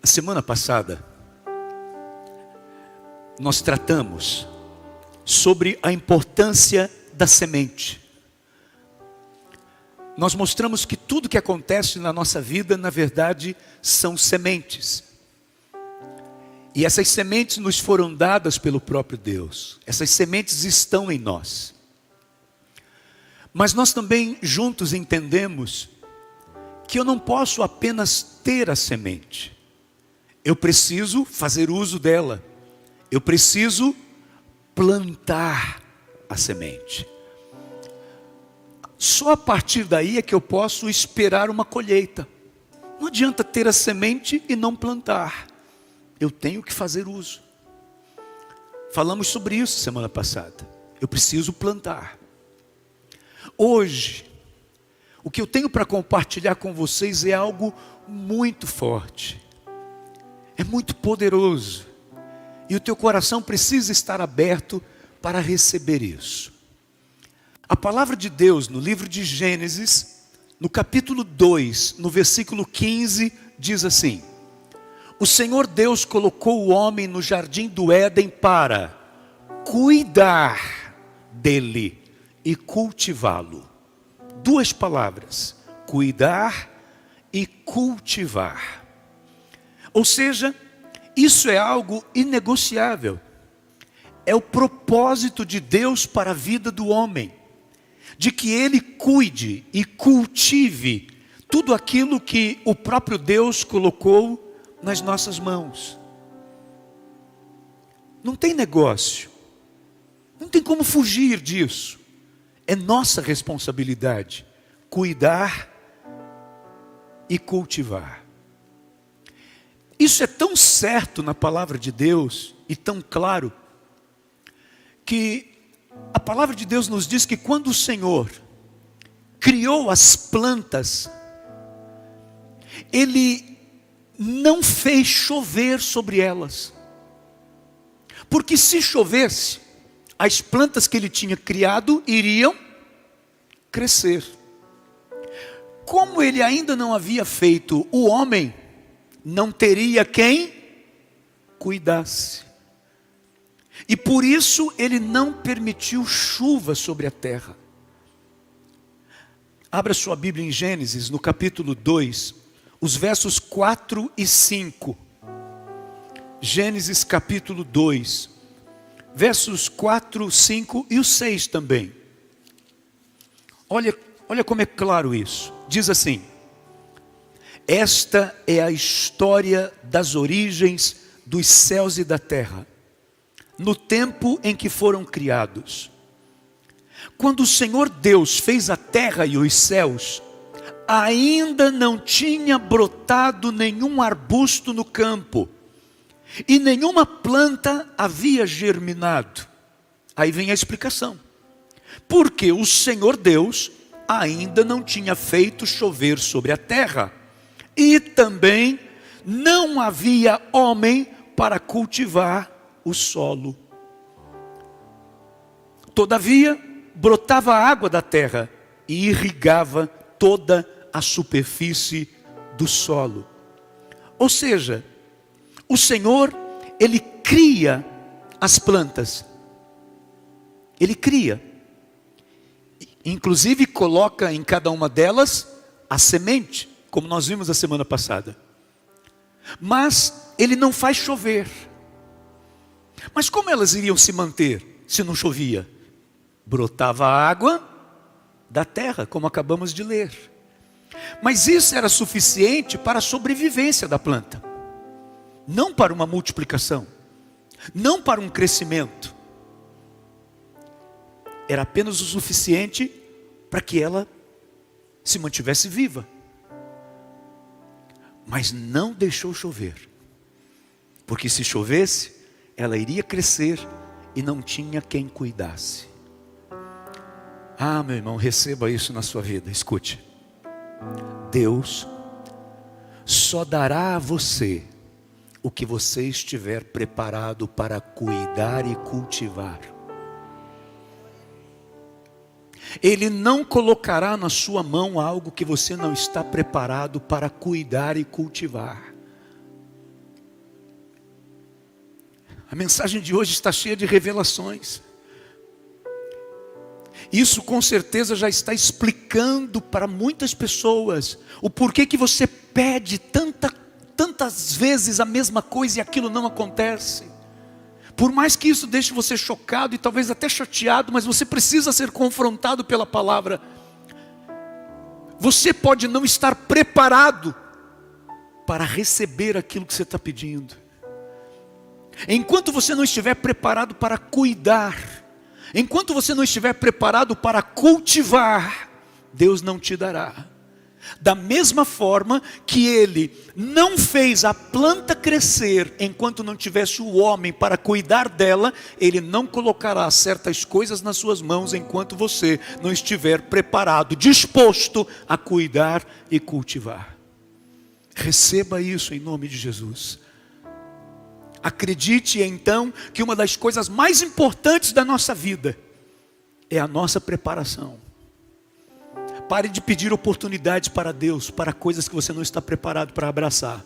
A semana passada, nós tratamos sobre a importância da semente. Nós mostramos que tudo que acontece na nossa vida, na verdade, são sementes. E essas sementes nos foram dadas pelo próprio Deus. Essas sementes estão em nós. Mas nós também juntos entendemos que eu não posso apenas ter a semente. Eu preciso fazer uso dela. Eu preciso plantar a semente. Só a partir daí é que eu posso esperar uma colheita. Não adianta ter a semente e não plantar. Eu tenho que fazer uso. Falamos sobre isso semana passada. Eu preciso plantar. Hoje, o que eu tenho para compartilhar com vocês é algo muito forte. É muito poderoso. E o teu coração precisa estar aberto para receber isso. A palavra de Deus no livro de Gênesis, no capítulo 2, no versículo 15, diz assim: o Senhor Deus colocou o homem no jardim do Éden para cuidar dele e cultivá-lo. Duas palavras: cuidar e cultivar. Ou seja, isso é algo inegociável. É o propósito de Deus para a vida do homem, de que ele cuide e cultive tudo aquilo que o próprio Deus colocou nas nossas mãos. Não tem negócio, não tem como fugir disso. É nossa responsabilidade cuidar e cultivar. Isso é tão certo na palavra de Deus e tão claro, que a palavra de Deus nos diz que quando o Senhor criou as plantas, Ele não fez chover sobre elas. Porque se chovesse, as plantas que Ele tinha criado iriam crescer. Como Ele ainda não havia feito o homem, não teria quem cuidasse. E por isso Ele não permitiu chuva sobre a terra. Abra sua Bíblia em Gênesis, no capítulo 2, os versos 4 e 5. Gênesis capítulo 2, versos 4, 5 e o 6 também. Olha como é claro isso. Diz assim: esta é a história das origens dos céus e da terra, no tempo em que foram criados. Quando o Senhor Deus fez a terra e os céus, ainda não tinha brotado nenhum arbusto no campo, e nenhuma planta havia germinado. Aí vem a explicação. Porque o Senhor Deus ainda não tinha feito chover sobre a terra, e também não havia homem para cultivar o solo. Todavia, brotava água da terra e irrigava toda a superfície do solo. Ou seja, o Senhor, Ele cria as plantas. Ele cria. Inclusive coloca em cada uma delas a semente, como nós vimos a semana passada. Mas Ele não faz chover. Mas como elas iriam se manter se não chovia? Brotava água da terra, como acabamos de ler. Mas isso era suficiente para a sobrevivência da planta, não para uma multiplicação, não para um crescimento. Era apenas o suficiente para que ela se mantivesse viva. Mas não deixou chover, porque se chovesse, ela iria crescer e não tinha quem cuidasse. Ah, meu irmão, receba isso na sua vida. Escute: Deus só dará a você o que você estiver preparado para cuidar e cultivar. Ele não colocará na sua mão algo que você não está preparado para cuidar e cultivar. A mensagem de hoje está cheia de revelações. Isso com certeza já está explicando para muitas pessoas o porquê que você pede tantas vezes a mesma coisa e aquilo não acontece. Por mais que isso deixe você chocado e talvez até chateado, mas você precisa ser confrontado pela palavra. Você pode não estar preparado para receber aquilo que você está pedindo. Enquanto você não estiver preparado para cuidar, enquanto você não estiver preparado para cultivar, Deus não te dará. Da mesma forma que Ele não fez a planta crescer enquanto não tivesse o homem para cuidar dela, Ele não colocará certas coisas nas suas mãos enquanto você não estiver preparado, disposto a cuidar e cultivar. Receba isso em nome de Jesus. Acredite então que uma das coisas mais importantes da nossa vida é a nossa preparação. Pare de pedir oportunidades para Deus, para coisas que você não está preparado para abraçar.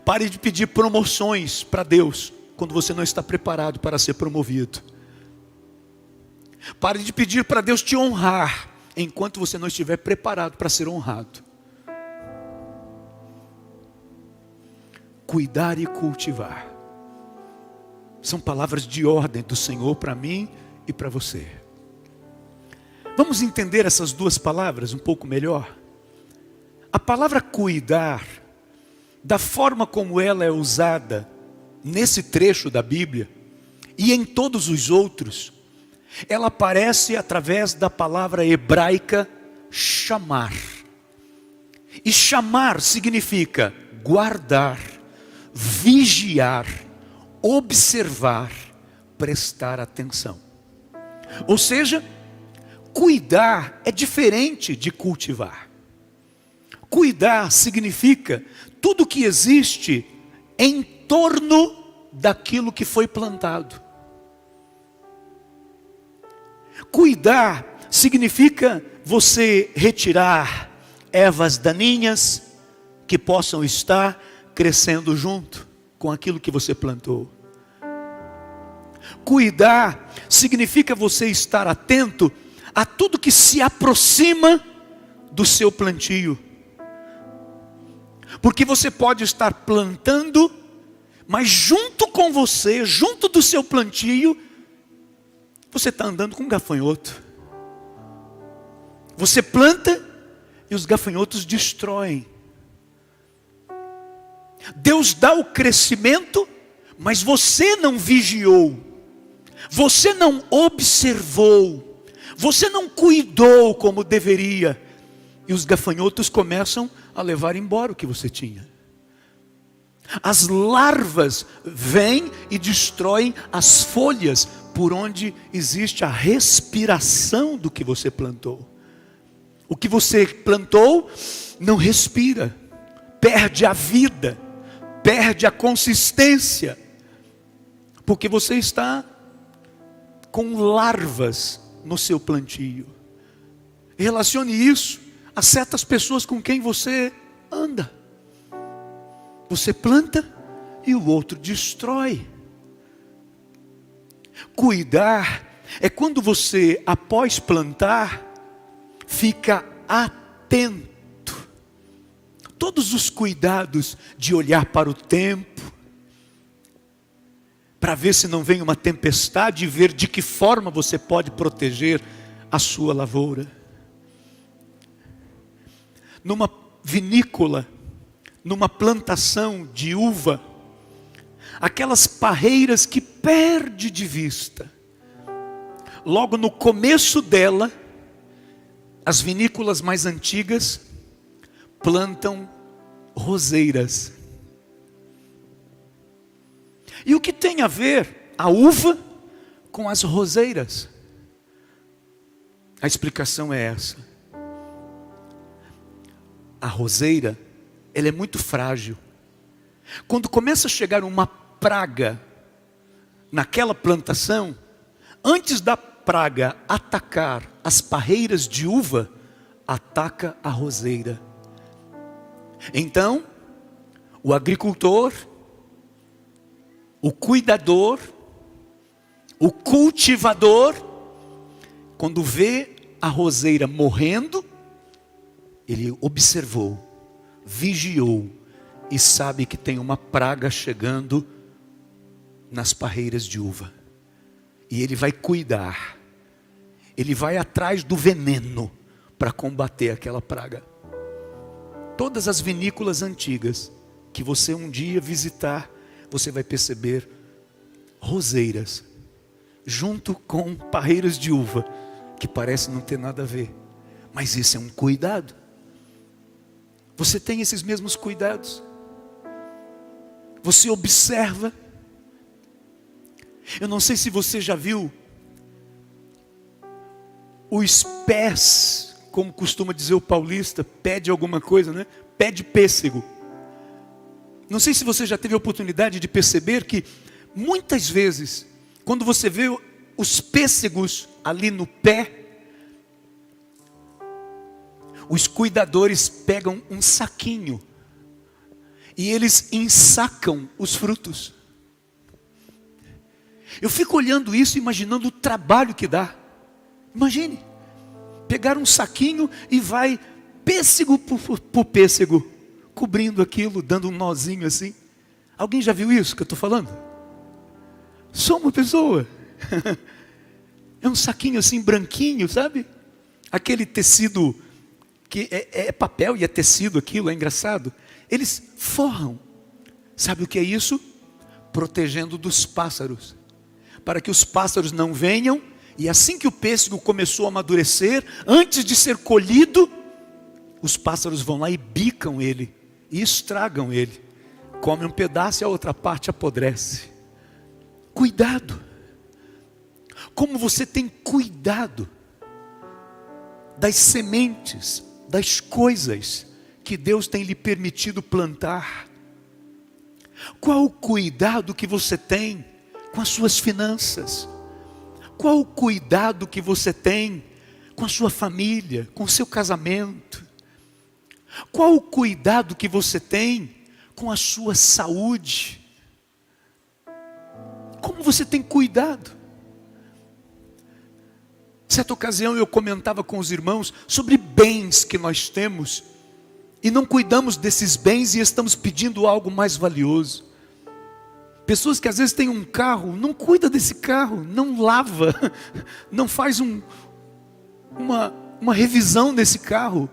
Pare de pedir promoções para Deus, quando você não está preparado para ser promovido. Pare de pedir para Deus te honrar, enquanto você não estiver preparado para ser honrado. Cuidar e cultivar são palavras de ordem do Senhor para mim e para você. Vamos entender essas duas palavras um pouco melhor? A palavra cuidar, da forma como ela é usada nesse trecho da Bíblia e em todos os outros, ela aparece através da palavra hebraica chamar. E chamar significa guardar, vigiar, observar, prestar atenção. Ou seja, cuidar é diferente de cultivar. Cuidar significa tudo que existe em torno daquilo que foi plantado. Cuidar significa você retirar ervas daninhas que possam estar crescendo junto com aquilo que você plantou. Cuidar significa você estar atento a tudo que se aproxima do seu plantio. Porque você pode estar plantando, mas junto com você, junto do seu plantio, você está andando com um gafanhoto. Você planta e os gafanhotos destroem. Deus dá o crescimento, mas você não vigiou, você não observou, você não cuidou como deveria, e os gafanhotos começam a levar embora o que você tinha. As larvas vêm e destroem as folhas por onde existe a respiração do que você plantou. O que você plantou não respira, perde a vida, perde a consistência, porque você está com larvas no seu plantio. Relacione isso a certas pessoas com quem você anda. Você planta e o outro destrói. Cuidar é quando você, após plantar, fica atento. Todos os cuidados de olhar para o tempo, para ver se não vem uma tempestade e ver de que forma você pode proteger a sua lavoura. Numa vinícola, numa plantação de uva, aquelas parreiras que perde de vista, logo no começo dela, as vinícolas mais antigas plantam roseiras. E o que tem a ver a uva com as roseiras? A explicação é essa. A roseira, ela é muito frágil. Quando começa a chegar uma praga naquela plantação, antes da praga atacar as parreiras de uva, ataca a roseira. Então, o agricultor, o cuidador, o cultivador, quando vê a roseira morrendo, ele observou, vigiou e sabe que tem uma praga chegando nas parreiras de uva. E ele vai cuidar, ele vai atrás do veneno para combater aquela praga. Todas as vinícolas antigas que você um dia visitar, você vai perceber roseiras junto com parreiras de uva que parece não ter nada a ver, mas isso é um cuidado. Você tem esses mesmos cuidados? Você observa? Eu não sei se você já viu os pés, como costuma dizer o paulista, pé de alguma coisa, né? Pé de pêssego. Não sei se você já teve a oportunidade de perceber que muitas vezes, quando você vê os pêssegos ali no pé, os cuidadores pegam um saquinho e eles ensacam os frutos. Eu fico olhando isso, imaginando o trabalho que dá. Imagine, pegar um saquinho e vai pêssego por pêssego, cobrindo aquilo, dando um nozinho assim. Alguém já viu isso que eu estou falando? Sou uma pessoa. É um saquinho assim branquinho, sabe? Aquele tecido que é papel e é tecido aquilo, é engraçado. Eles forram. Sabe o que é isso? Protegendo dos pássaros. Para que os pássaros não venham. E assim que o pêssego começou a amadurecer, antes de ser colhido, os pássaros vão lá e bicam ele. E estragam ele. Comem um pedaço e a outra parte apodrece. Cuidado. Como você tem cuidado das sementes, das coisas que Deus tem lhe permitido plantar. Qual o cuidado que você tem com as suas finanças? Qual o cuidado que você tem com a sua família, com o seu casamento? Qual o cuidado que você tem com a sua saúde? Como você tem cuidado? Certa ocasião eu comentava com os irmãos sobre bens que nós temos e não cuidamos desses bens e estamos pedindo algo mais valioso. Pessoas que às vezes têm um carro, não cuida desse carro, não lava, não faz uma revisão desse carro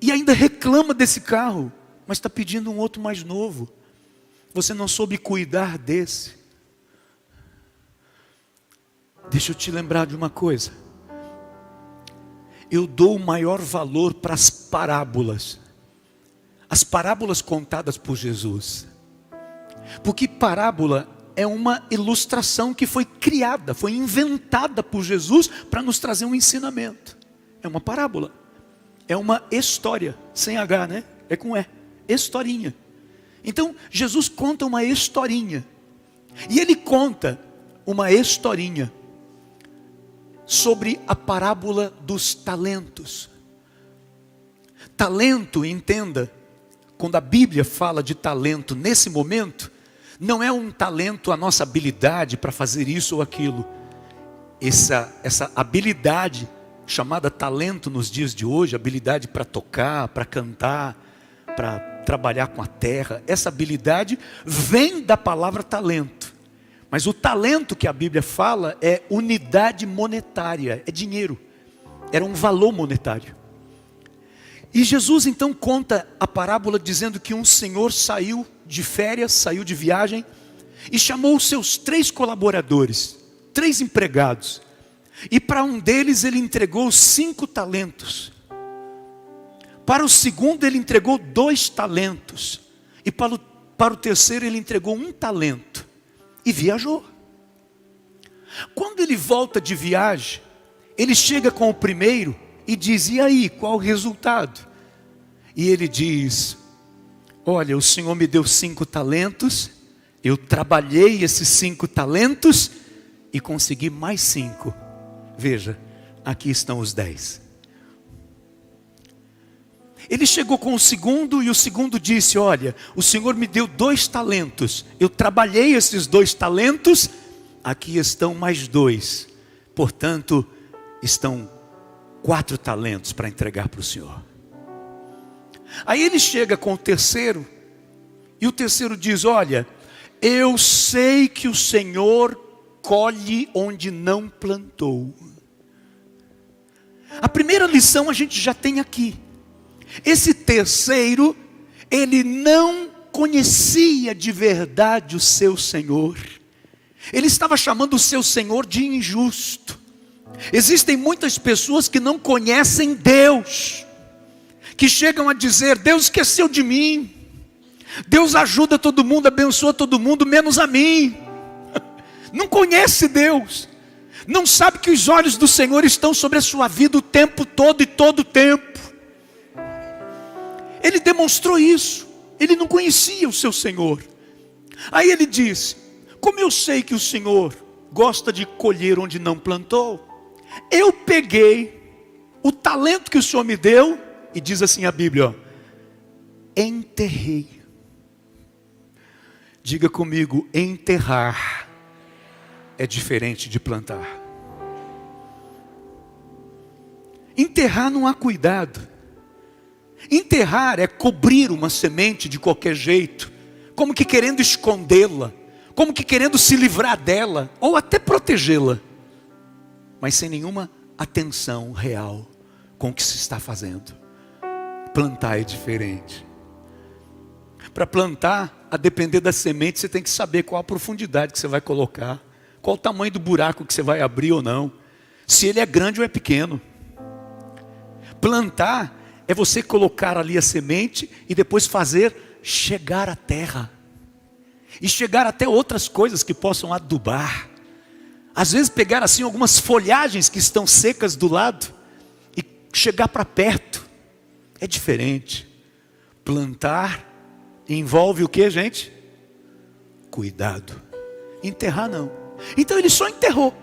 e ainda reclama desse carro, mas está pedindo um outro mais novo. Você não soube cuidar desse. Deixa eu te lembrar de uma coisa. Eu dou o maior valor para as parábolas. As parábolas contadas por Jesus. Porque parábola é uma ilustração que foi criada, foi inventada por Jesus para nos trazer um ensinamento. É uma parábola. É uma história, sem H, né? É com E. Historinha. Então, Jesus conta uma historinha. E ele conta uma historinha sobre a parábola dos talentos. Talento, entenda, quando a Bíblia fala de talento nesse momento, não é um talento a nossa habilidade para fazer isso ou aquilo. Essa habilidade chamada talento nos dias de hoje, habilidade para tocar, para cantar, para trabalhar com a terra, essa habilidade vem da palavra talento. Mas o talento que a Bíblia fala é unidade monetária, é dinheiro, era um valor monetário. E Jesus então conta a parábola dizendo que um senhor saiu de férias, saiu de viagem e chamou os seus 3 colaboradores, 3 empregados. E para um deles ele entregou 5 talentos. Para o segundo ele entregou 2 talentos. E para o terceiro ele entregou 1 talento. E viajou. Quando ele volta de viagem, ele chega com o primeiro e diz: e aí, qual o resultado? E ele diz: olha, o Senhor me deu 5 talentos, eu trabalhei esses 5 talentos e consegui mais 5. Veja, aqui estão os 10. Ele chegou com o segundo e o segundo disse: olha, o Senhor me deu 2 talentos. Eu trabalhei esses 2 talentos, aqui estão mais 2. Portanto, estão 4 talentos para entregar para o Senhor. Aí ele chega com o terceiro, e o terceiro diz: olha, eu sei que o Senhor colhe onde não plantou. A primeira lição a gente já tem aqui. Esse terceiro, ele não conhecia de verdade o seu Senhor. Ele estava chamando o seu Senhor de injusto. Existem muitas pessoas que não conhecem Deus, que chegam a dizer: Deus esqueceu de mim, Deus ajuda todo mundo, abençoa todo mundo, menos a mim. Não conhece Deus, não sabe que os olhos do Senhor estão sobre a sua vida o tempo todo e todo o tempo. Ele demonstrou isso, ele não conhecia o seu Senhor. Aí ele disse: como eu sei que o Senhor gosta de colher onde não plantou, eu peguei o talento que o Senhor me deu, e diz assim a Bíblia, ó, enterrei. Diga comigo: enterrar é diferente de plantar. Enterrar não há cuidado. Enterrar é cobrir uma semente de qualquer jeito, como que querendo escondê-la, como que querendo se livrar dela, ou até protegê-la, mas sem nenhuma atenção real com o que se está fazendo. Plantar é diferente. Para plantar, a depender da semente, você tem que saber qual a profundidade que você vai colocar, qual o tamanho do buraco que você vai abrir ou não, se ele é grande ou é pequeno. Plantar é você colocar ali a semente e depois fazer chegar à terra. E chegar até outras coisas que possam adubar. Às vezes pegar assim algumas folhagens que estão secas do lado e chegar para perto. É diferente. Plantar envolve o que, gente? Cuidado. Enterrar não. Então ele só enterrou.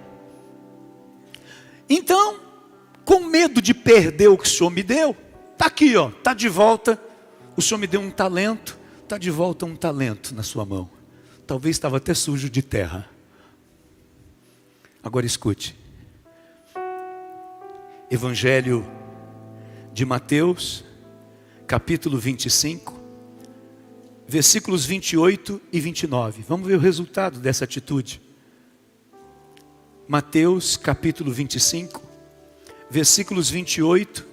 Então, com medo de perder o que o Senhor me deu, está aqui, ó, está de volta. O Senhor me deu um talento, está de volta um talento na sua mão. Talvez estava até sujo de terra. Agora escute. Evangelho de Mateus, capítulo 25, versículos 28 e 29. Vamos ver o resultado dessa atitude. Mateus, capítulo 25, versículos 28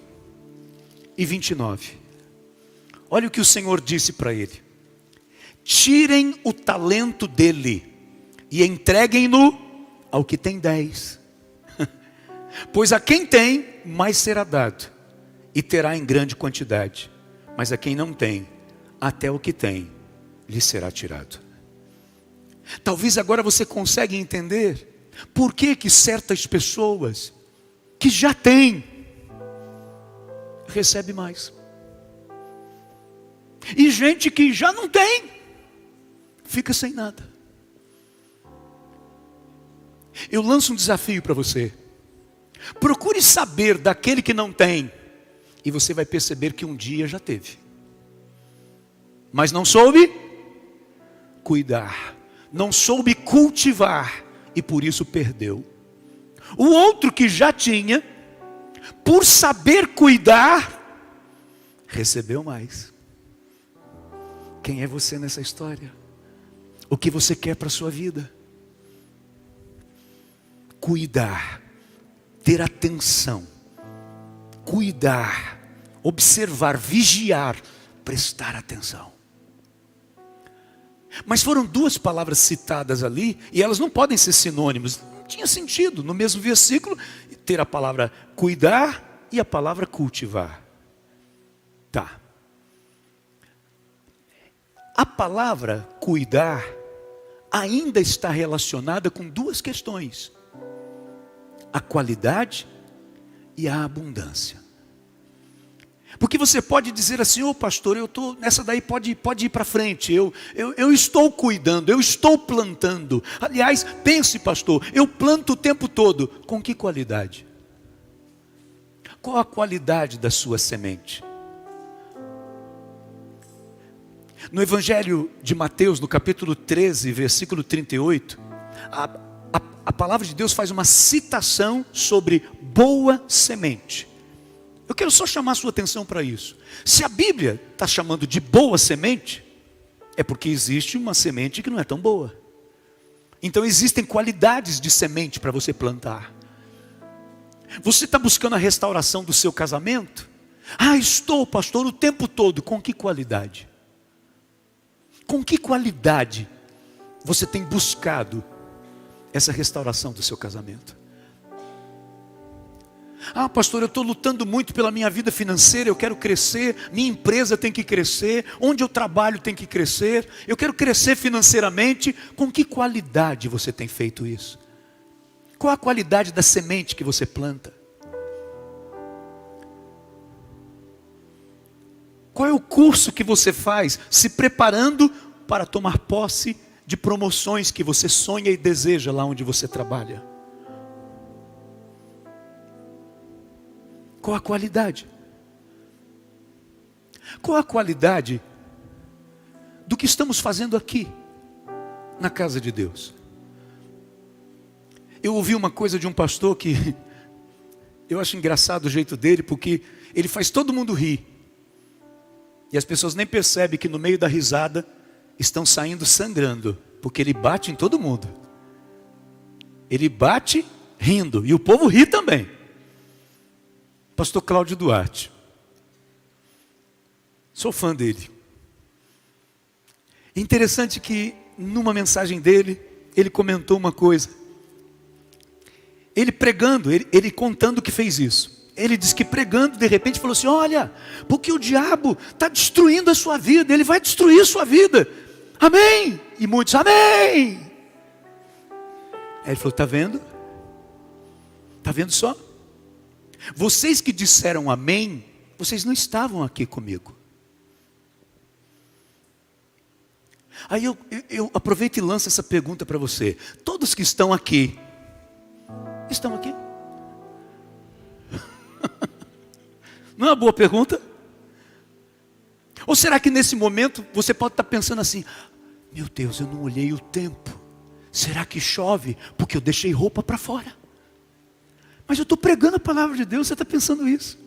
e 29. Olha o que o Senhor disse para ele: tirem o talento dele e entreguem-no ao que tem 10. Pois a quem tem, mais será dado, e terá em grande quantidade. Mas a quem não tem, até o que tem, lhe será tirado. Talvez agora você consiga entender por que certas pessoas que já têm, recebe mais. E gente que já não tem, fica sem nada. Eu lanço um desafio para você. Procure saber daquele que não tem, e você vai perceber que um dia já teve, mas não soube cuidar, não soube cultivar, e por isso perdeu. O outro que já tinha, por saber cuidar, recebeu mais. Quem é você nessa história? O que você quer para a sua vida? Cuidar, ter atenção, cuidar, observar, vigiar, prestar atenção. Mas foram 2 palavras citadas ali, e elas não podem ser sinônimos. Não tinha sentido no mesmo versículo ter a palavra cuidar e a palavra cultivar. Tá. A palavra cuidar ainda está relacionada com 2 questões: a qualidade e a abundância. Porque você pode dizer assim: ô pastor, eu estou nessa daí, pode ir para frente, eu estou cuidando, eu estou plantando. Aliás, pense, pastor, eu planto o tempo todo. Com que qualidade? Qual a qualidade da sua semente? No Evangelho de Mateus, no capítulo 13, versículo 38, a palavra de Deus faz uma citação sobre boa semente. Eu quero só chamar a sua atenção para isso. Se a Bíblia está chamando de boa semente, é porque existe uma semente que não é tão boa. Então existem qualidades de semente para você plantar. Você está buscando a restauração do seu casamento? Estou, pastor, o tempo todo. Com que qualidade? Com que qualidade você tem buscado essa restauração do seu casamento? Pastor, eu estou lutando muito pela minha vida financeira, eu quero crescer, minha empresa tem que crescer, onde eu trabalho tem que crescer, eu quero crescer financeiramente. Com que qualidade você tem feito isso? Qual a qualidade da semente que você planta? Qual é o curso que você faz se preparando para tomar posse de promoções que você sonha e deseja lá onde você trabalha? Qual a qualidade? Qual a qualidade do que estamos fazendo aqui, na casa de Deus? Eu ouvi uma coisa de um pastor que eu acho engraçado o jeito dele, porque ele faz todo mundo rir. E as pessoas nem percebem que no meio da risada estão saindo sangrando, porque ele bate em todo mundo. Ele bate rindo, e o povo ri também. Pastor Cláudio Duarte. Sou fã dele. Interessante que numa mensagem dele, ele comentou uma coisa. Ele pregando, ele contando que fez isso. Ele disse que pregando, de repente falou assim: olha, porque o diabo está destruindo a sua vida, ele vai destruir a sua vida. Amém? E muitos, amém. Aí ele falou: está vendo? Está vendo só? Vocês que disseram amém, vocês não estavam aqui comigo. Aí eu aproveito e lanço essa pergunta para você. Todos que estão aqui, estão aqui? Não é uma boa pergunta? Ou será que nesse momento você pode estar pensando assim: meu Deus, eu não olhei o tempo. Será que chove? Porque eu deixei roupa para fora. Mas eu estou pregando a palavra de Deus, você está pensando isso?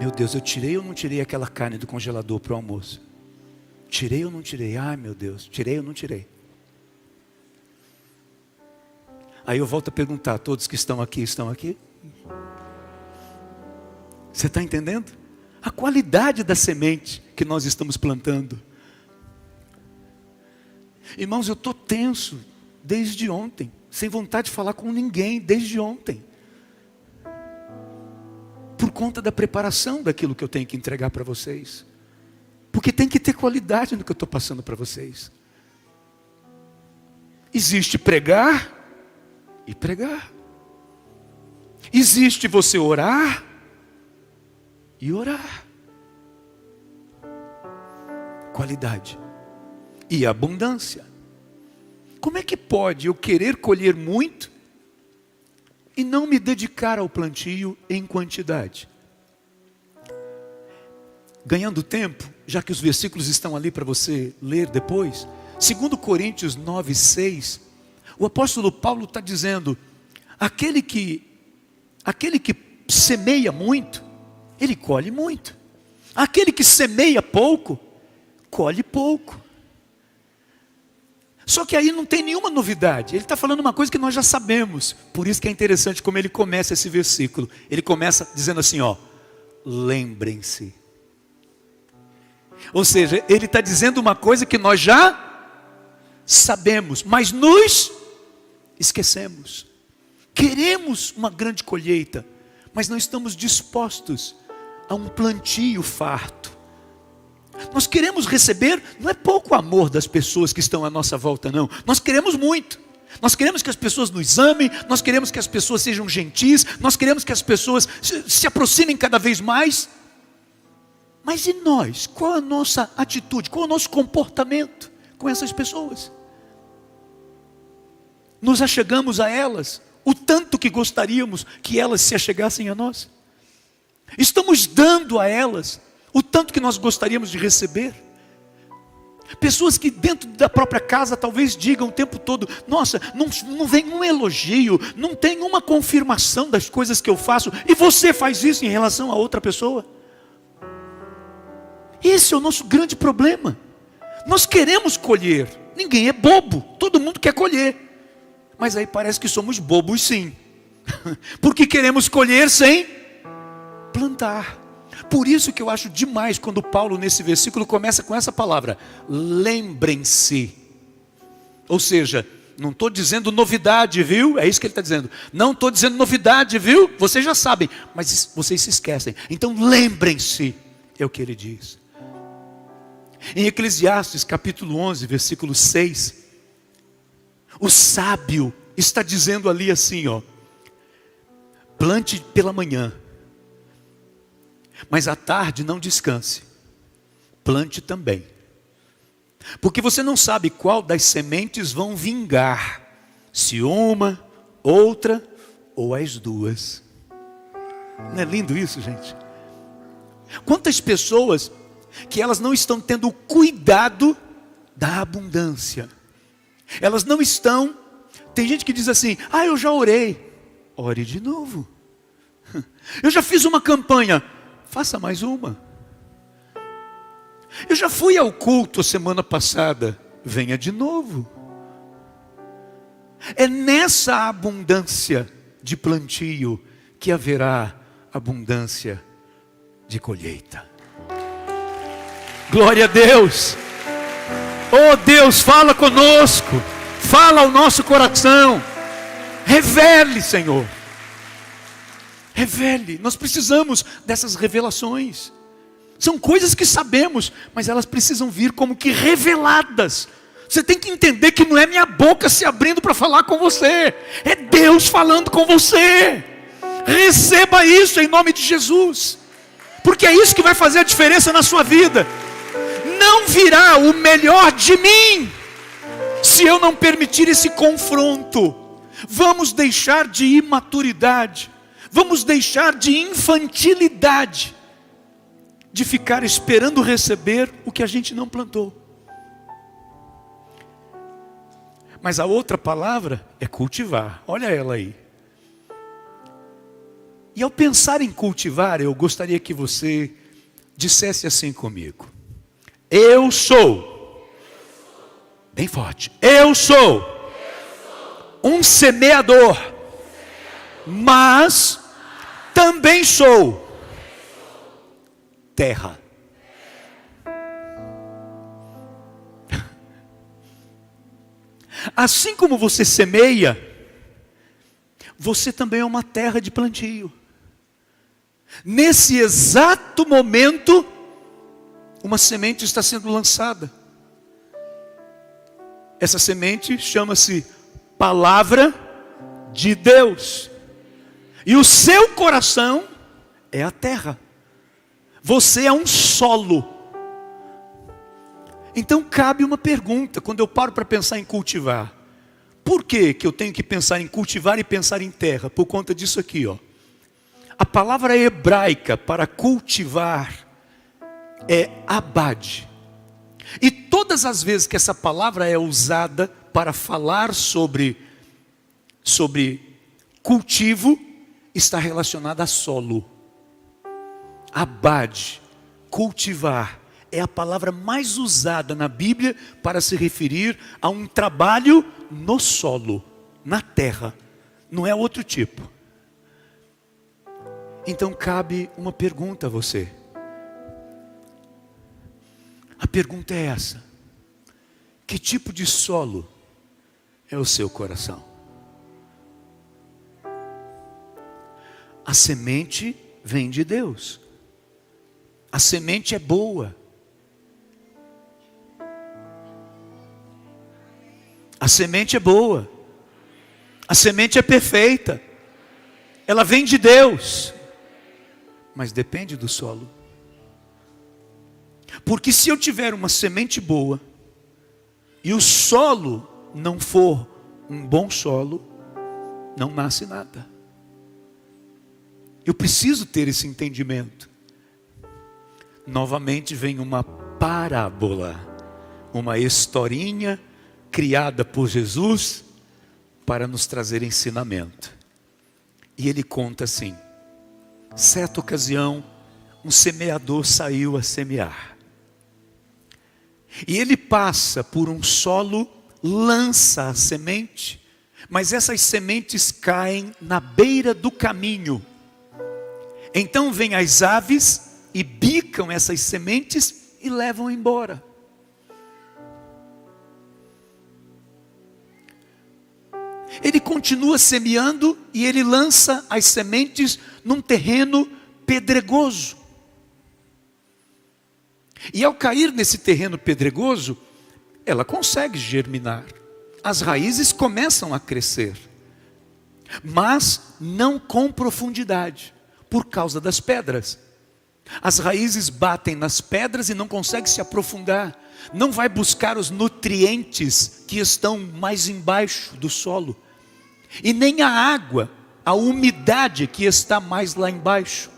Meu Deus, eu tirei ou não tirei aquela carne do congelador para o almoço? Tirei ou não tirei? Ai meu Deus, tirei ou não tirei? Aí eu volto a perguntar: todos que estão aqui, estão aqui? Você está entendendo? A qualidade da semente que nós estamos plantando. Irmãos, eu estou tenso desde ontem, sem vontade de falar com ninguém desde ontem, por conta da preparação daquilo que eu tenho que entregar para vocês, porque tem que ter qualidade no que eu estou passando para vocês. Existe pregar e pregar, existe você orar e orar. Qualidade e abundância. Como é que pode eu querer colher muito e não me dedicar ao plantio em quantidade? Ganhando tempo, já que os versículos estão ali para você ler depois, 2 Coríntios 9:6, o apóstolo Paulo está dizendo: aquele que semeia muito, ele colhe muito. Aquele que semeia pouco, colhe pouco. Só que aí não tem nenhuma novidade. Ele está falando uma coisa que nós já sabemos. Por isso que é interessante como ele começa esse versículo. Ele começa dizendo assim, lembrem-se. Ou seja, ele está dizendo uma coisa que nós já sabemos, mas nos esquecemos. Queremos uma grande colheita, mas não estamos dispostos a um plantio farto. Nós queremos receber, não é pouco amor das pessoas que estão à nossa volta, não. Nós queremos muito. Nós queremos que as pessoas nos amem, nós queremos que as pessoas sejam gentis, nós queremos que as pessoas se aproximem cada vez mais. Mas e nós? Qual a nossa atitude? Qual é o nosso comportamento com essas pessoas? Nos achegamos a elas o tanto que gostaríamos que elas se achegassem a nós? Estamos dando a elas o tanto que nós gostaríamos de receber. Pessoas que dentro da própria casa talvez digam o tempo todo: nossa, não vem um elogio, não tem uma confirmação das coisas que eu faço, e você faz isso em relação a outra pessoa. Esse é o nosso grande problema. Nós queremos colher, ninguém é bobo, todo mundo quer colher, mas aí parece que somos bobos sim, porque queremos colher sem plantar. Por isso que eu acho demais quando Paulo nesse versículo começa com essa palavra: lembrem-se. Ou seja, não estou dizendo novidade, viu? É isso que ele está dizendo. Não estou dizendo novidade, viu? Vocês já sabem, mas vocês se esquecem. Então lembrem-se, é o que ele diz. Em Eclesiastes capítulo 11, versículo 6, o sábio está dizendo ali assim, ó: plante pela manhã, mas à tarde não descanse, plante também, porque você não sabe qual das sementes vão vingar, se uma, outra ou as duas. Não é lindo isso, gente? Quantas pessoas que elas não estão tendo o cuidado da abundância, elas não estão. Tem gente que diz assim: ah, eu já orei. Ore de novo. Eu já fiz uma campanha, faça mais uma. Eu já fui ao culto a semana passada, venha de novo. É nessa abundância de plantio que haverá abundância de colheita. Glória a Deus. Oh Deus, fala conosco, fala ao nosso coração, revele, Senhor, revele. Nós precisamos dessas revelações. São coisas que sabemos, mas elas precisam vir como que reveladas. Você tem que entender que não é minha boca se abrindo para falar com você, é Deus falando com você. Receba isso em nome de Jesus, porque é isso que vai fazer a diferença na sua vida. Não virá o melhor de mim se eu não permitir esse confronto. Vamos deixar de imaturidade, vamos deixar de infantilidade, de ficar esperando receber o que a gente não plantou. Mas a outra palavra é cultivar. Olha ela aí. E ao pensar em cultivar, eu gostaria que você dissesse assim comigo: eu sou, bem forte, eu sou um semeador, mas também sou terra. Assim como você semeia, você também é uma terra de plantio. Nesse exato momento, uma semente está sendo lançada. Essa semente chama-se Palavra de Deus. E o seu coração é a terra. Você é um solo. Então cabe uma pergunta, quando eu paro para pensar em cultivar. Por que eu tenho que pensar em cultivar e pensar em terra? Por conta disso aqui, ó. A palavra hebraica para cultivar é abad. E todas as vezes que essa palavra é usada para falar sobre cultivo, está relacionada a solo. Abad, cultivar, é a palavra mais usada na Bíblia para se referir a um trabalho no solo, na terra. Não é outro tipo. Então cabe uma pergunta a você. A pergunta é essa: que tipo de solo é o seu coração? A semente vem de Deus. A semente é boa. A semente é boa. A semente é perfeita. Ela vem de Deus. Mas depende do solo. Porque se eu tiver uma semente boa e o solo não for um bom solo, não nasce nada. Eu preciso ter esse entendimento. novamente vem uma parábola, uma historinha criada por Jesus para nos trazer ensinamento. E ele conta assim: certa ocasião, um semeador saiu a semear. E ele passa por um solo, lança a semente, mas essas sementes caem na beira do caminho. Então vêm as aves e bicam essas sementes e levam embora. Ele continua semeando e ele lança as sementes num terreno pedregoso. E ao cair nesse terreno pedregoso, ela consegue germinar. As raízes começam a crescer, mas não com profundidade, por causa das pedras. As raízes batem nas pedras e não conseguem se aprofundar. Não vai buscar os nutrientes que estão mais embaixo do solo. E nem a água, a umidade que está mais lá embaixo.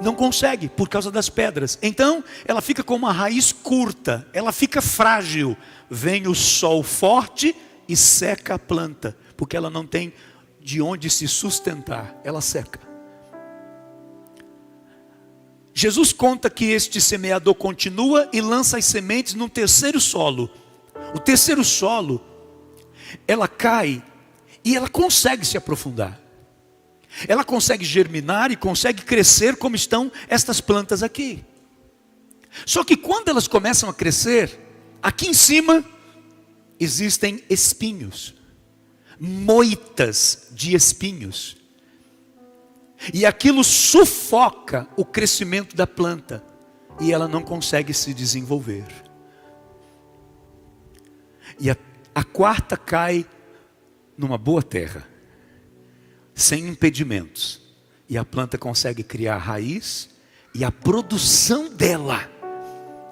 Não consegue, por causa das pedras. Então, ela fica com uma raiz curta, ela fica frágil. Vem o sol forte e seca a planta, porque ela não tem de onde se sustentar, ela seca. Jesus conta que este semeador continua e lança as sementes num terceiro solo. O terceiro solo, ela cai e ela consegue se aprofundar. Ela consegue germinar e consegue crescer como estão estas plantas aqui. Só que quando elas começam a crescer, aqui em cima existem espinhos, moitas de espinhos. E aquilo sufoca o crescimento da planta e ela não consegue se desenvolver. E a quarta cai numa boa terra, sem impedimentos, e a planta consegue criar raiz, e a produção dela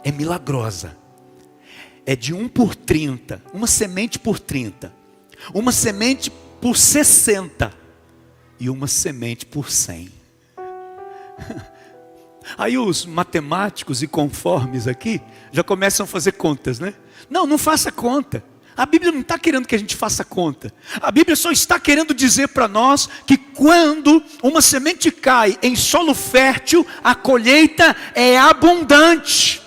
é milagrosa. É de 1 por 30, uma semente por 30, uma semente por 60 e uma semente por 100. Aí os matemáticos e conformes aqui já começam a fazer contas, né? Não faça conta. A Bíblia não está querendo que a gente faça conta. A Bíblia só está querendo dizer para nós que quando uma semente cai em solo fértil, a colheita é abundante.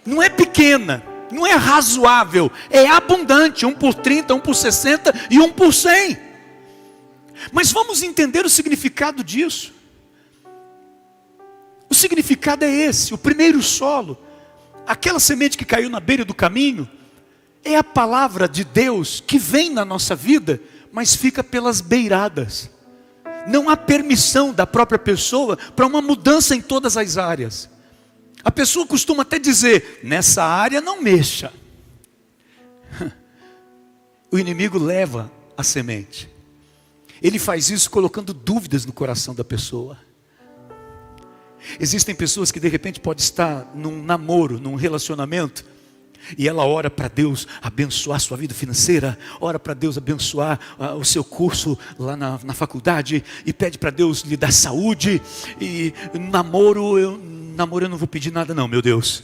Não é pequena, não é razoável, é abundante. 1 por 30, 1 por 60 e 1 por 100. Mas vamos entender o significado disso. O significado é esse: o primeiro solo, aquela semente que caiu na beira do caminho, é a palavra de Deus que vem na nossa vida, mas fica pelas beiradas. Não há permissão da própria pessoa para uma mudança em todas as áreas. A pessoa costuma até dizer: nessa área não mexa. O inimigo leva a semente. Ele faz isso colocando dúvidas no coração da pessoa. Existem pessoas que de repente podem estar num namoro, num relacionamento, e ela ora para Deus abençoar a sua vida financeira, ora para Deus abençoar o seu curso lá na faculdade, e pede para Deus lhe dar saúde. E namoro eu não vou pedir nada não, meu Deus,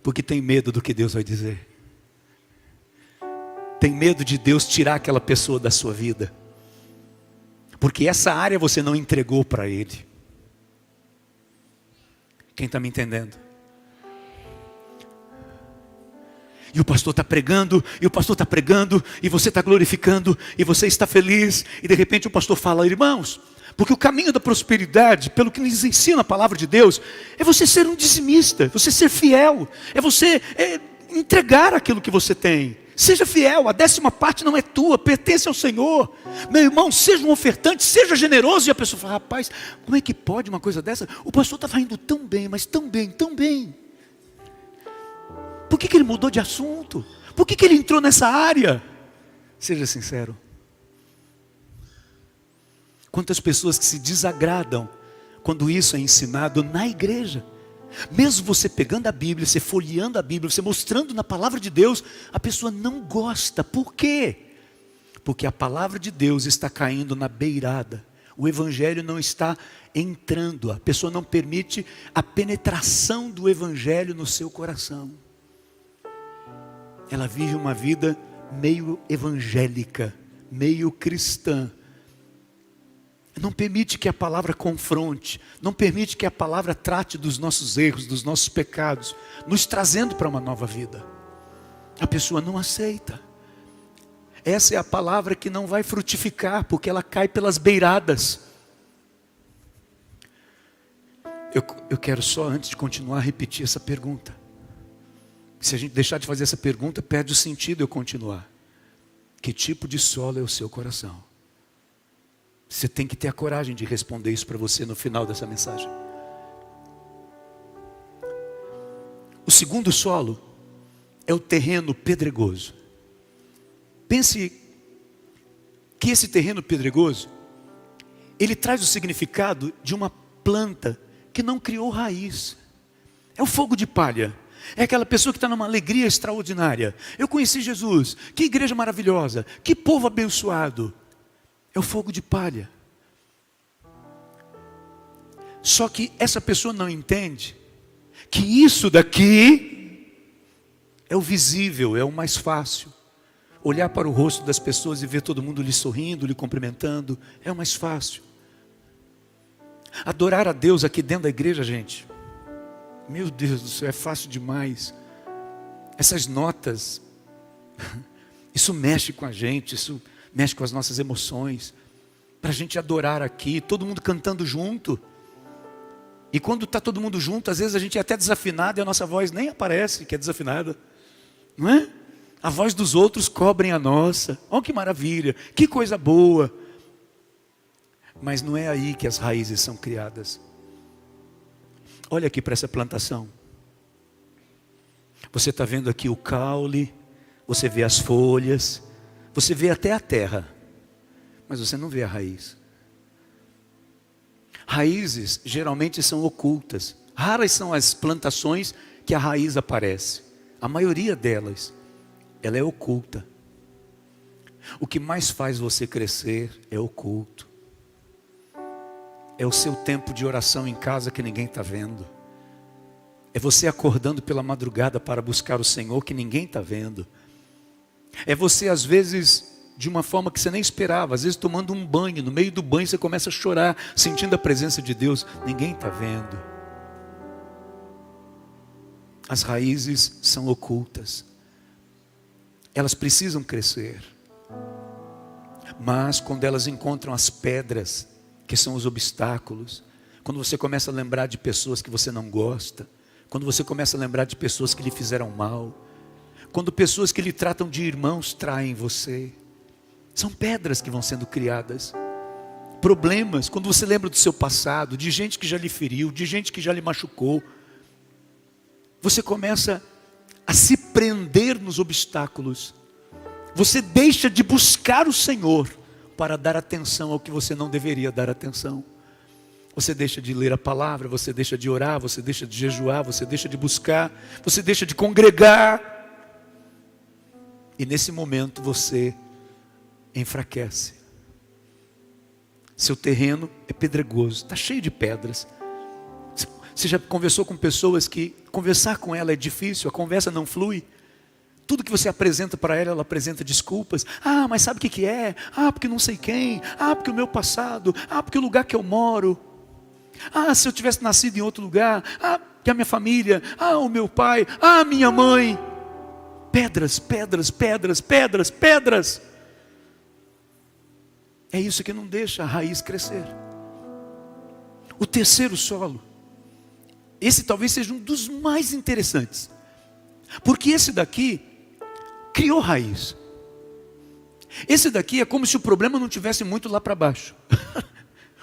porque tem medo do que Deus vai dizer. Tem medo de Deus tirar aquela pessoa da sua vida, porque essa área você não entregou para Ele. Quem está me entendendo? E o pastor está pregando, e você está glorificando, e você está feliz, e de repente o pastor fala: irmãos, porque o caminho da prosperidade, pelo que nos ensina a palavra de Deus, é você ser um dizimista, você ser fiel, é você entregar aquilo que você tem. Seja fiel, a 10ª parte não é tua, pertence ao Senhor. Meu irmão, seja um ofertante, seja generoso. E a pessoa fala: rapaz, como é que pode uma coisa dessa? O pastor estava indo tão bem, mas tão bem, tão bem. Por que ele mudou de assunto? Por que ele entrou nessa área? Seja sincero. Quantas pessoas que se desagradam quando isso é ensinado na igreja. Mesmo você pegando a Bíblia, você folheando a Bíblia, você mostrando na palavra de Deus, a pessoa não gosta. Por quê? Porque a palavra de Deus está caindo na beirada. O Evangelho não está entrando, a pessoa não permite a penetração do Evangelho no seu coração. Ela vive uma vida meio evangélica, meio cristã. Não permite que a palavra confronte, não permite que a palavra trate dos nossos erros, dos nossos pecados, nos trazendo para uma nova vida. A pessoa não aceita. Essa é a palavra que não vai frutificar, porque ela cai pelas beiradas. Eu quero só, antes de continuar, repetir essa pergunta. Se a gente deixar de fazer essa pergunta, perde o sentido eu continuar. Que tipo de solo é o seu coração? Você tem que ter a coragem de responder isso para você no final dessa mensagem. O segundo solo é o terreno pedregoso. Pense que esse terreno pedregoso, ele traz o significado de uma planta que não criou raiz. É o fogo de palha. É aquela pessoa que está numa alegria extraordinária. Eu conheci Jesus, que igreja maravilhosa, que povo abençoado. É o fogo de palha. Só que essa pessoa não entende que isso daqui é o visível, é o mais fácil. Olhar para o rosto das pessoas e ver todo mundo lhe sorrindo, lhe cumprimentando, é o mais fácil. Adorar a Deus aqui dentro da igreja, gente, meu Deus do céu, é fácil demais. Essas notas, isso mexe com a gente, isso mexe com as nossas emoções. Para a gente adorar aqui, todo mundo cantando junto. E quando está todo mundo junto, às vezes a gente é até desafinado e a nossa voz nem aparece que é desafinada. Não é? A voz dos outros cobrem a nossa. Olha que maravilha, que coisa boa. Mas não é aí que as raízes são criadas. Olha aqui para essa plantação. Você está vendo aqui o caule, você vê as folhas, você vê até a terra, mas você não vê a raiz. Raízes geralmente são ocultas. Raras são as plantações que a raiz aparece. A maioria delas, ela é oculta. O que mais faz você crescer é oculto. É o seu tempo de oração em casa que ninguém está vendo. É você acordando pela madrugada para buscar o Senhor que ninguém está vendo. É você às vezes de uma forma que você nem esperava, às vezes tomando um banho, no meio do banho você começa a chorar, sentindo a presença de Deus, ninguém está vendo. As raízes são ocultas. Elas precisam crescer. Mas quando elas encontram as pedras, que são os obstáculos, quando você começa a lembrar de pessoas que você não gosta, quando você começa a lembrar de pessoas que lhe fizeram mal, quando pessoas que lhe tratam de irmãos traem você, são pedras que vão sendo criadas. Problemas, quando você lembra do seu passado, de gente que já lhe feriu, de gente que já lhe machucou, você começa a se prender nos obstáculos. Você deixa de buscar o Senhor para dar atenção ao que você não deveria dar atenção. Você deixa de ler a palavra, você deixa de orar, você deixa de jejuar, você deixa de buscar, você deixa de congregar. E nesse momento você enfraquece. Seu terreno é pedregoso, está cheio de pedras. Você já conversou com pessoas que conversar com ela é difícil, a conversa não flui? Tudo que você apresenta para ela, ela apresenta desculpas. Ah, mas sabe o que é? Ah, porque não sei quem. Ah, porque o meu passado. Ah, porque o lugar que eu moro. Ah, se eu tivesse nascido em outro lugar. Ah, que a minha família. Ah, o meu pai. Ah, minha mãe. Pedras, pedras, pedras, pedras, pedras. É isso que não deixa a raiz crescer. O terceiro solo. Esse talvez seja um dos mais interessantes. Porque esse daqui criou raiz. Esse daqui é como se o problema não tivesse muito lá para baixo.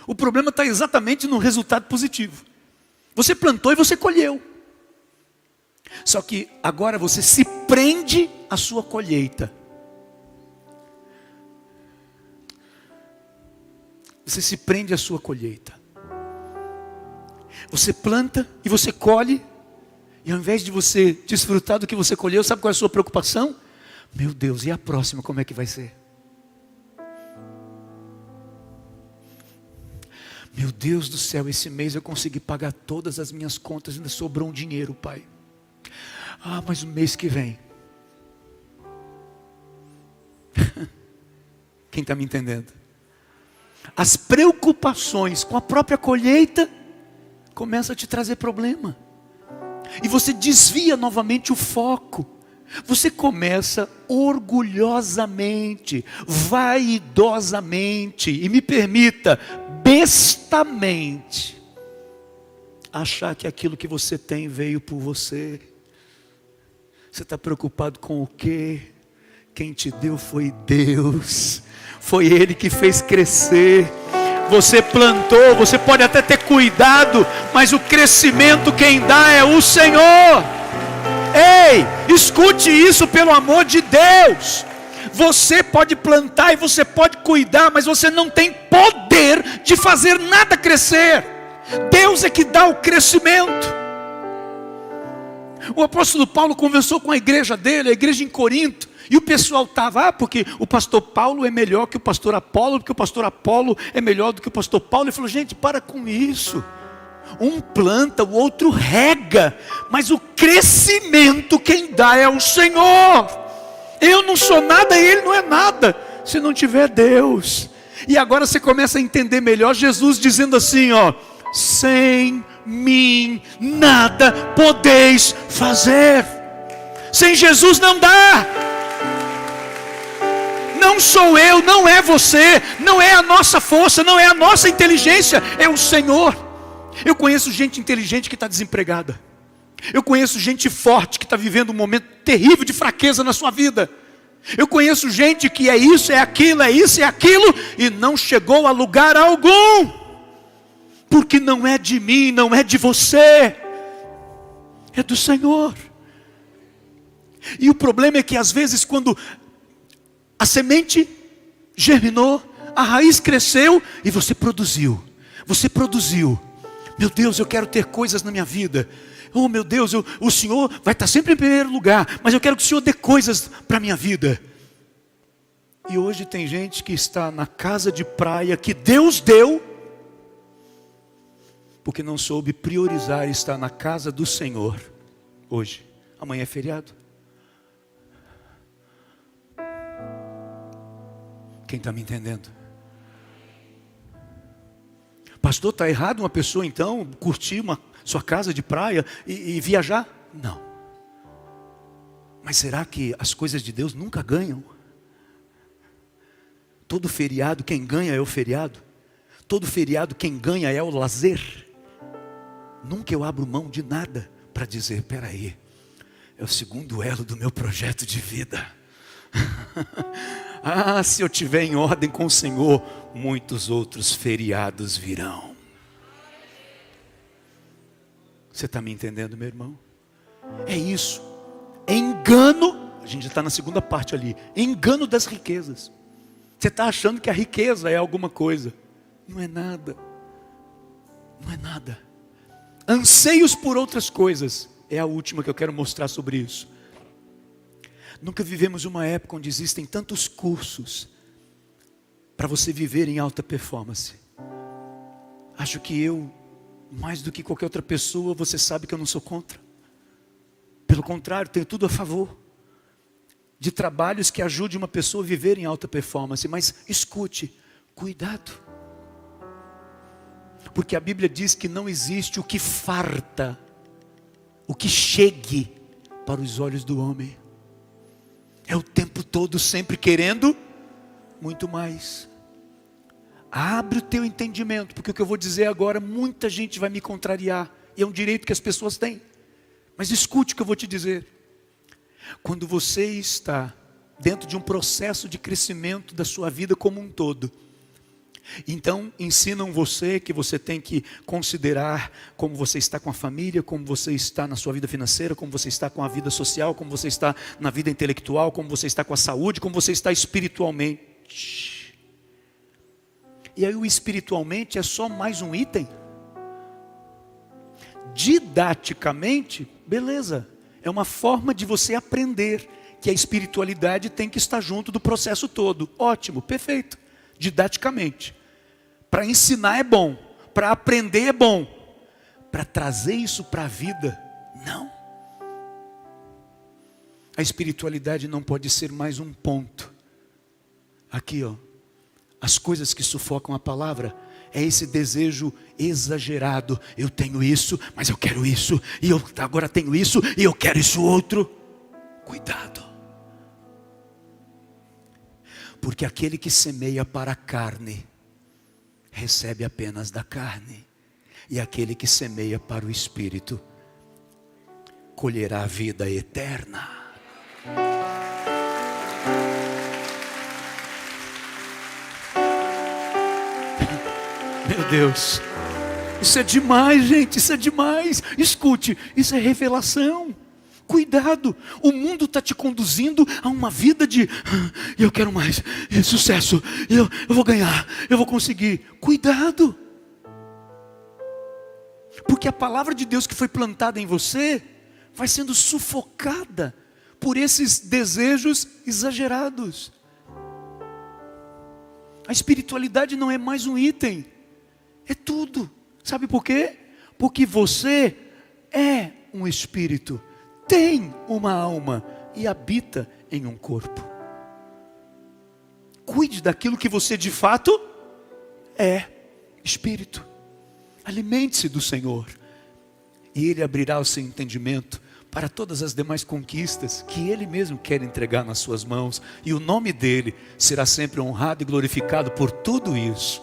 O problema está exatamente no resultado positivo. Você plantou e você colheu. Só que agora você se prende à sua colheita. Você se prende à sua colheita. Você planta e você colhe. E ao invés de você desfrutar do que você colheu, sabe qual é a sua preocupação? Meu Deus, e a próxima como é que vai ser? Meu Deus do céu, esse mês eu consegui pagar todas as minhas contas, ainda sobrou um dinheiro, Pai. Ah, mas o mês que vem. Quem está me entendendo? As preocupações com a própria colheita começam a te trazer problema. E você desvia novamente o foco. Você começa orgulhosamente, vaidosamente, e me permita, bestamente, achar que aquilo que você tem veio por você. Você está preocupado com o quê? Quem te deu foi Deus. Foi Ele que fez crescer. Você plantou, você pode até ter cuidado, mas o crescimento quem dá é o Senhor. Ei, escute isso pelo amor de Deus. Você pode plantar e você pode cuidar, mas você não tem poder de fazer nada crescer. Deus é que dá o crescimento. O apóstolo Paulo conversou com a igreja dele, a igreja em Corinto, e o pessoal estava, porque o pastor Paulo é melhor que o pastor Apolo, porque o pastor Apolo é melhor do que o pastor Paulo. Ele falou, gente, para com isso. Um planta, o outro rega, mas o crescimento quem dá é o Senhor. Eu não sou nada e Ele não é nada, se não tiver Deus. E agora você começa a entender melhor Jesus dizendo assim, ó: sem mim nada podeis fazer. Sem Jesus não dá. Não sou eu, não é você, não é a nossa força, não é a nossa inteligência, é o Senhor. Eu conheço gente inteligente que está desempregada. Eu conheço gente forte que está vivendo um momento terrível de fraqueza na sua vida. Eu conheço gente que é isso, é aquilo, é isso, é aquilo, e não chegou a lugar algum. Porque não é de mim, não é de você, é do Senhor. E o problema é que às vezes quando a semente germinou, a raiz cresceu e você produziu. Meu Deus, eu quero ter coisas na minha vida. Oh meu Deus, o Senhor vai estar sempre em primeiro lugar, mas eu quero que o Senhor dê coisas para a minha vida. E hoje tem gente que está na casa de praia que Deus deu, porque não soube priorizar estar na casa do Senhor. Hoje, amanhã é feriado. Quem está me entendendo? Pastor, está errado uma pessoa então curtir sua casa de praia e viajar? Não. Mas será que as coisas de Deus nunca ganham? Todo feriado quem ganha é o feriado. Todo feriado quem ganha é o lazer. Nunca eu abro mão de nada para dizer, peraí, é o segundo elo do meu projeto de vida. Ah, se eu estiver em ordem com o Senhor, muitos outros feriados virão. Você está me entendendo, meu irmão? É isso. Engano, a gente já está na segunda parte ali. Engano das riquezas. Você está achando que a riqueza é alguma coisa. Não é nada. Não é nada. Anseios por outras coisas. É a última que eu quero mostrar sobre isso. Nunca vivemos uma época onde existem tantos cursos para você viver em alta performance. Acho que eu, mais do que qualquer outra pessoa, você sabe que eu não sou contra. Pelo contrário, tenho tudo a favor de trabalhos que ajudem uma pessoa a viver em alta performance. Mas escute, cuidado. Porque a Bíblia diz que não existe o que farta, o que chegue para os olhos do homem. É o tempo todo sempre querendo muito mais. Abre o teu entendimento, porque o que eu vou dizer agora, muita gente vai me contrariar. E é um direito que as pessoas têm. Mas escute o que eu vou te dizer. Quando você está dentro de um processo de crescimento da sua vida como um todo, então ensinam você que você tem que considerar como você está com a família, como você está na sua vida financeira, como você está com a vida social, como você está na vida intelectual, como você está com a saúde, como você está espiritualmente. E aí o espiritualmente é só mais um item. Didaticamente, beleza, é uma forma de você aprender que a espiritualidade tem que estar junto do processo todo. Ótimo, perfeito. Didaticamente. Para ensinar é bom, para aprender é bom, para trazer isso para a vida, não. A espiritualidade não pode ser mais um ponto. Aqui, ó, as coisas que sufocam a palavra é esse desejo exagerado. Eu tenho isso, mas eu quero isso, e eu agora tenho isso, e eu quero isso outro. Cuidado. Porque aquele que semeia para a carne, recebe apenas da carne. E aquele que semeia para o Espírito, colherá a vida eterna. Meu Deus, isso é demais, gente, isso é demais. Escute, isso é revelação. Cuidado, o mundo está te conduzindo a uma vida de eu quero mais, sucesso, eu vou ganhar, eu vou conseguir. Cuidado, porque a palavra de Deus que foi plantada em você vai sendo sufocada por esses desejos exagerados. A espiritualidade não é mais um item, é tudo. Sabe por quê? Porque você é um espírito, tem uma alma e habita em um corpo. Cuide daquilo que você de fato é, espírito. Alimente-se do Senhor, e Ele abrirá o seu entendimento para todas as demais conquistas que Ele mesmo quer entregar nas suas mãos, e o nome dEle será sempre honrado e glorificado por tudo isso.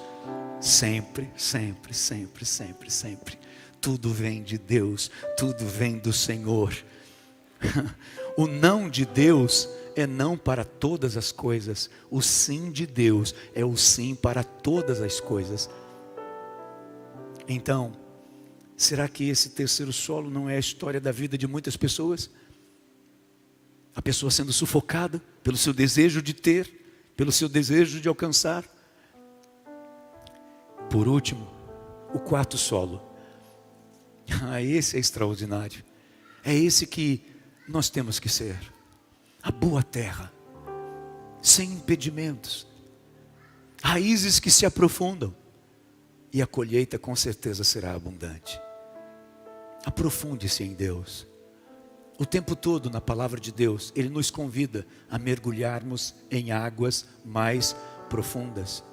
Sempre, sempre, sempre, sempre, sempre. Tudo vem de Deus, tudo vem do Senhor. O não de Deus é não para todas as coisas. O sim de Deus é o sim para todas as coisas. Então, será que esse terceiro solo não é a história da vida de muitas pessoas? A pessoa sendo sufocada pelo seu desejo de ter, pelo seu desejo de alcançar. Por último, o quarto solo. Esse é extraordinário. É esse que nós temos que ser. A boa terra, sem impedimentos, raízes que se aprofundam, e a colheita com certeza será abundante. Aprofunde-se em Deus. O tempo todo na palavra de Deus, Ele nos convida a mergulharmos em águas mais profundas.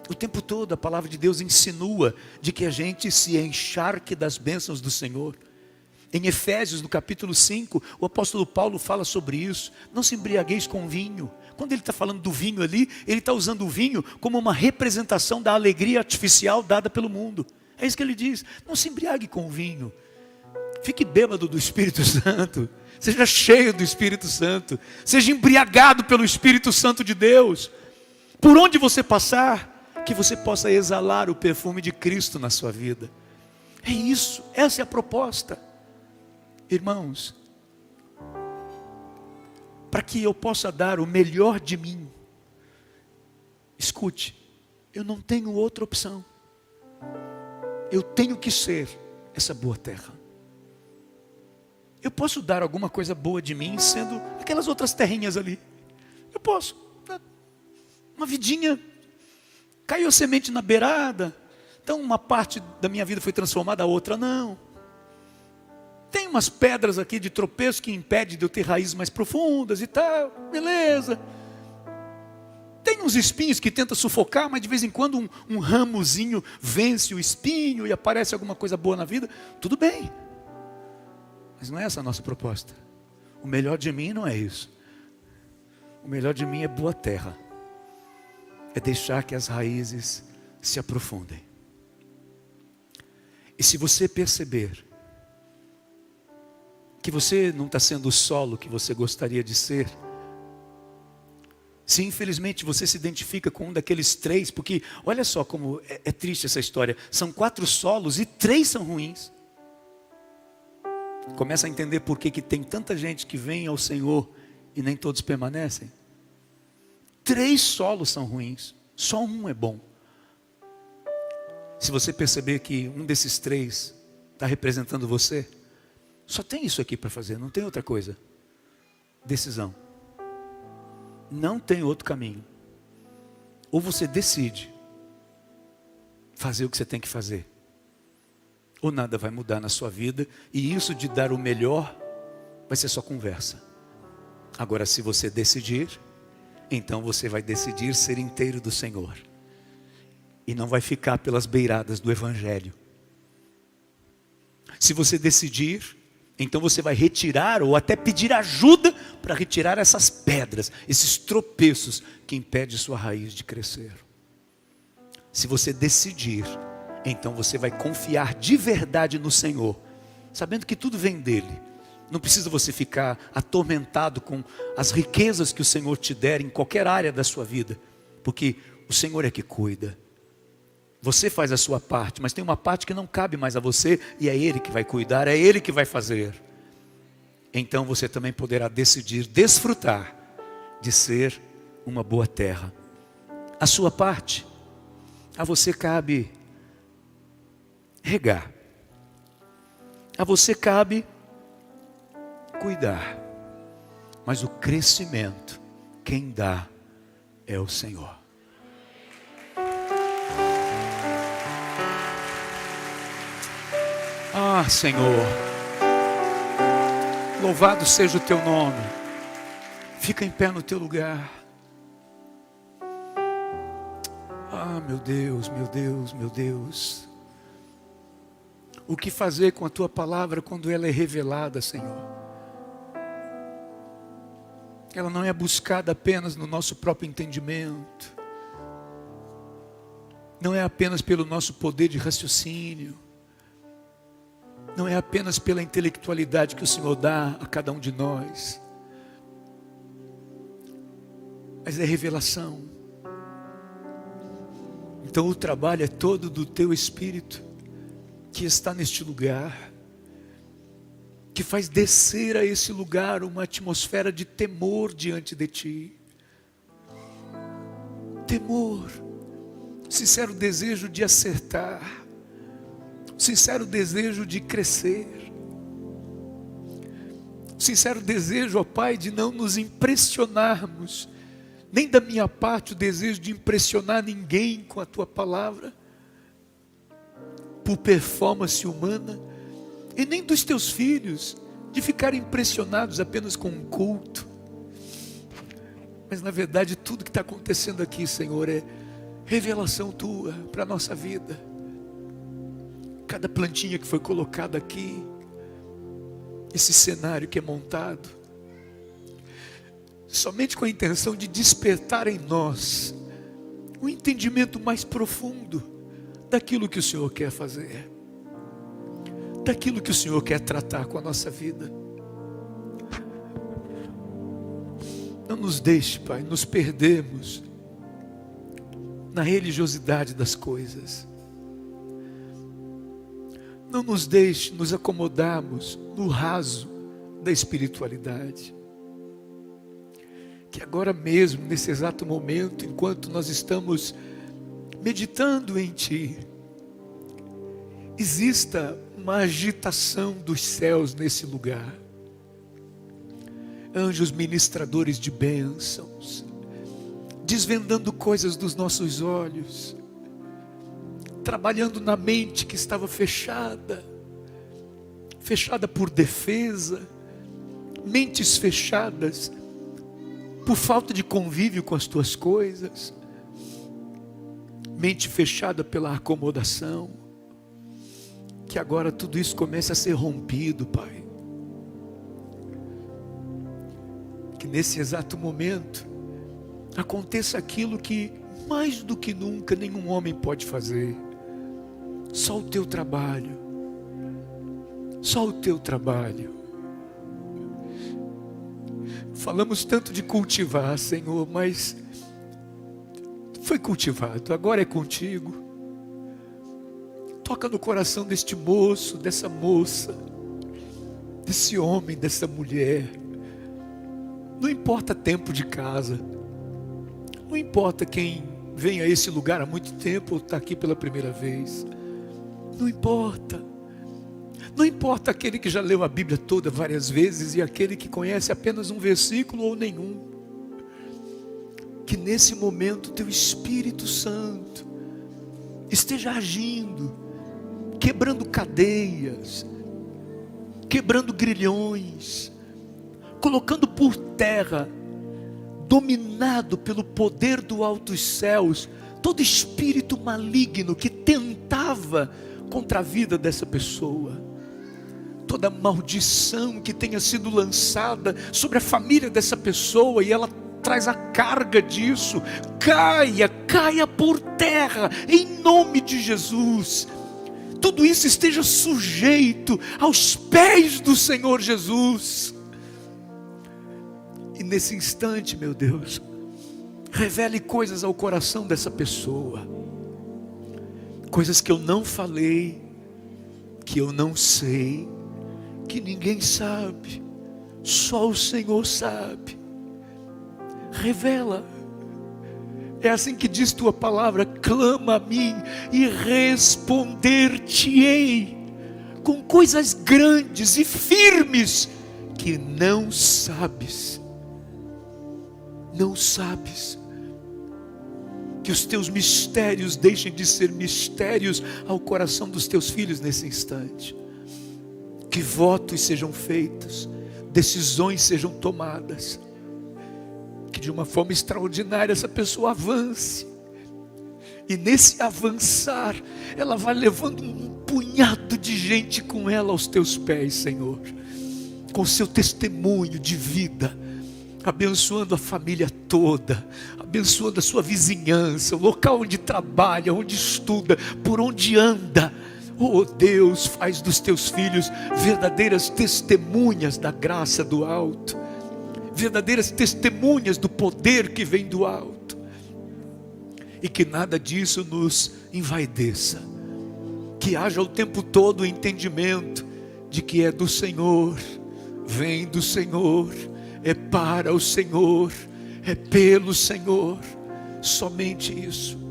O tempo todo a palavra de Deus insinua de que a gente se encharque das bênçãos do Senhor. Em Efésios, no capítulo 5, o apóstolo Paulo fala sobre isso. Não se embriagueis com vinho. Quando ele está falando do vinho ali, ele está usando o vinho como uma representação da alegria artificial dada pelo mundo. É isso que ele diz. Não se embriague com o vinho. Fique bêbado do Espírito Santo. Seja cheio do Espírito Santo. Seja embriagado pelo Espírito Santo de Deus. Por onde você passar, que você possa exalar o perfume de Cristo na sua vida. É isso, essa é a proposta. Irmãos, para que eu possa dar o melhor de mim, escute, eu não tenho outra opção. Eu tenho que ser essa boa terra. Eu posso dar alguma coisa boa de mim sendo aquelas outras terrinhas ali. Eu posso. Uma vidinha, caiu a semente na beirada, então uma parte da minha vida foi transformada, a outra não. Tem umas pedras aqui de tropeço que impedem de eu ter raízes mais profundas e tal, beleza. Tem uns espinhos que tentam sufocar, mas de vez em quando um ramozinho vence o espinho e aparece alguma coisa boa na vida, tudo bem. Mas não é essa a nossa proposta. O melhor de mim não é isso. O melhor de mim é boa terra. É deixar que as raízes se aprofundem. E se você perceber que você não está sendo o solo que você gostaria de ser, se infelizmente você se identifica com um daqueles três, porque olha só como é triste essa história, são 4 solos e 3 são ruins. Começa a entender por que tem tanta gente que vem ao Senhor e nem todos permanecem. 3 solos são ruins, só um é bom. Se você perceber que um desses 3 está representando você, só tem isso aqui para fazer, não tem outra coisa. Decisão. Não tem outro caminho. Ou você decide fazer o que você tem que fazer, ou nada vai mudar na sua vida, e isso de dar o melhor vai ser só conversa. Agora, se você decidir, então você vai decidir ser inteiro do Senhor, e não vai ficar pelas beiradas do Evangelho. Se você decidir, então você vai retirar, ou até pedir ajuda para retirar essas pedras, esses tropeços que impedem sua raiz de crescer. Se você decidir, então você vai confiar de verdade no Senhor, sabendo que tudo vem dEle. Não precisa você ficar atormentado com as riquezas que o Senhor te der em qualquer área da sua vida, porque o Senhor é que cuida. Você faz a sua parte, mas tem uma parte que não cabe mais a você, e é Ele que vai cuidar, é Ele que vai fazer. Então você também poderá decidir desfrutar de ser uma boa terra. A sua parte, a você cabe regar, a você cabe cuidar, mas o crescimento, quem dá é o Senhor. Ah, Senhor, louvado seja o teu nome. Fica em pé no teu lugar. Ah, meu Deus, meu Deus, meu Deus. O que fazer com a tua palavra quando ela é revelada, Senhor? Ela não é buscada apenas no nosso próprio entendimento, não é apenas pelo nosso poder de raciocínio, não é apenas pela intelectualidade que o Senhor dá a cada um de nós, mas é revelação. Então o trabalho é todo do teu Espírito, que está neste lugar, que faz descer a esse lugar uma atmosfera de temor diante de ti. Temor, sincero desejo de acertar, sincero desejo de crescer, sincero desejo, ó Pai, de não nos impressionarmos, nem da minha parte o desejo de impressionar ninguém com a tua palavra, por performance humana, e nem dos teus filhos, de ficarem impressionados apenas com um culto. Mas na verdade tudo que está acontecendo aqui, Senhor, é revelação tua para a nossa vida. Cada plantinha que foi colocada aqui, esse cenário que é montado, somente com a intenção de despertar em nós um entendimento mais profundo daquilo que o Senhor quer fazer, daquilo que o Senhor quer tratar com a nossa vida. Não nos deixe, Pai, nos perdermos na religiosidade das coisas. Não nos deixe nos acomodarmos no raso da espiritualidade. Que agora mesmo, nesse exato momento, enquanto nós estamos meditando em Ti, exista uma agitação dos céus nesse lugar. Anjos ministradores de bênçãos, desvendando coisas dos nossos olhos, trabalhando na mente que estava fechada por defesa, mentes fechadas por falta de convívio com as tuas coisas, mente fechada pela acomodação. Que agora tudo isso comece a ser rompido, Pai. Que nesse exato momento aconteça aquilo que mais do que nunca nenhum homem pode fazer. Só o teu trabalho. Só o teu trabalho. Falamos tanto de cultivar, Senhor, mas foi cultivado, agora é contigo. Toca no coração deste moço, dessa moça, desse homem, dessa mulher. Não importa tempo de casa, não importa quem vem a esse lugar há muito tempo ou está aqui pela primeira vez. Não importa. Não importa aquele que já leu a Bíblia toda várias vezes e aquele que conhece apenas um versículo ou nenhum. Que nesse momento teu Espírito Santo esteja agindo quebrando cadeias, quebrando grilhões, colocando por terra, dominado pelo poder do altos céus, todo espírito maligno que tentava contra a vida dessa pessoa, toda maldição que tenha sido lançada sobre a família dessa pessoa, e ela traz a carga disso, caia por terra, em nome de Jesus. Tudo isso esteja sujeito aos pés do Senhor Jesus. E nesse instante, meu Deus, revele coisas ao coração dessa pessoa, coisas que eu não falei, que eu não sei, que ninguém sabe, só o Senhor sabe. Revela. É assim que diz tua palavra: clama a mim e responder-te-ei com coisas grandes e firmes que não sabes. Não sabes. Que os teus mistérios deixem de ser mistérios ao coração dos teus filhos nesse instante. Que votos sejam feitos, decisões sejam tomadas, que de uma forma extraordinária essa pessoa avance, e nesse avançar ela vai levando um punhado de gente com ela aos teus pés, Senhor, com seu testemunho de vida, abençoando a família toda, abençoando a sua vizinhança, o local onde trabalha, onde estuda, por onde anda. Oh Deus, faz dos teus filhos verdadeiras testemunhas da graça do alto, verdadeiras testemunhas do poder que vem do alto, e que nada disso nos envaideça, que haja o tempo todo o entendimento de que é do Senhor, vem do Senhor, é para o Senhor, é pelo Senhor, somente isso.